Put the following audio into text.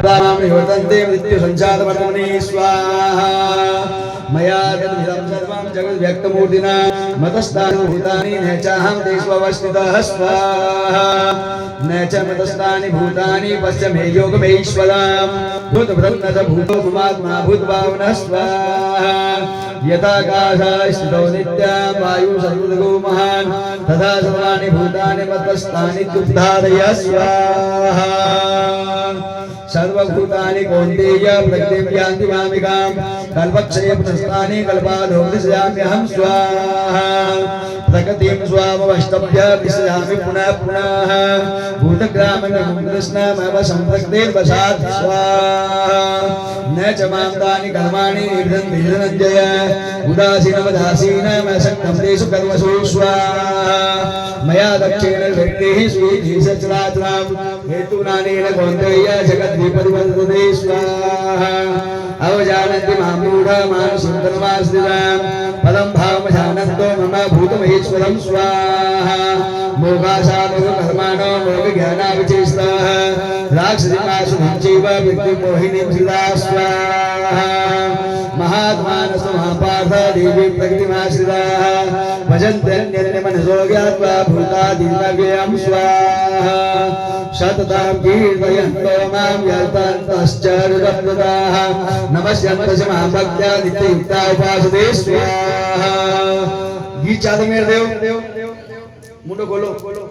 योतन्ते मृत्यु संजातवर्तमने स्वाहा मया तद्विदं सर्वं जगद्व्यक्तमूर्तिना मतस्तानि भूतानि न चाहं तेष्वस्थितः स्वाहा न च मतस्तानि भूतानि पश्च मे योगमेश्वरं भूतभृन्न च भूतो भूमात्मा भूतभावनः स्वाहा यथाकाशः स्थितो नित्यं वायुः सर्वतो महान् तथा सर्वाणि भूतानि मतस्तानि तुब्धादय स्वाहा सर्वभूतानि कौन्तेय प्रकृतिं यान्ति मामिकां कल्पक्षये प्रशस्तानि कल्पादो विसृजाम्यहं स्वाहा प्रकृतिं स्वामवष्टभ्य विसृजामि पुनः पुनः भूतग्रामकृष्णमेव सम्पृक्तिर्वशात् स्वाहा न च मां तानि कर्माणि निर्धन्ति धनञ्जय उदासीनवदासीनमसक्तं तेषु कर्मसु स्वाहा मया दक्षेण व्यक्तिः स्वीः सचराचरां हेतूनानेन कौन्तेय जगद्विपरिवर्तते स्वाहा अवजानन्ति मां मूढा मानसिंतनमाश्रितां पदं भावमजानन्तो मम भूतमहेश्वरं स्वाहा मोगाशामोगकर्माणो मोगज्ञानाविचेष्टाः राक्षसीमासुधीं व्यक्तिमोहिनीं धृता स्वाहा महात्मानस्तु महापार्थ देवी प्रकृतिमाश्रिताः भजन्त्यन्यन्यमनसो ज्ञात्वा भूतादिव्यं स्वाहा शततां कीर्तयन्तो मां यतन्तश्च रुदत्तताः नमस्यन्त च मां भक्त्या नित्ययुक्ता उपासते स्वाहा गीत चाहते मेरे देव मुंडो खोलो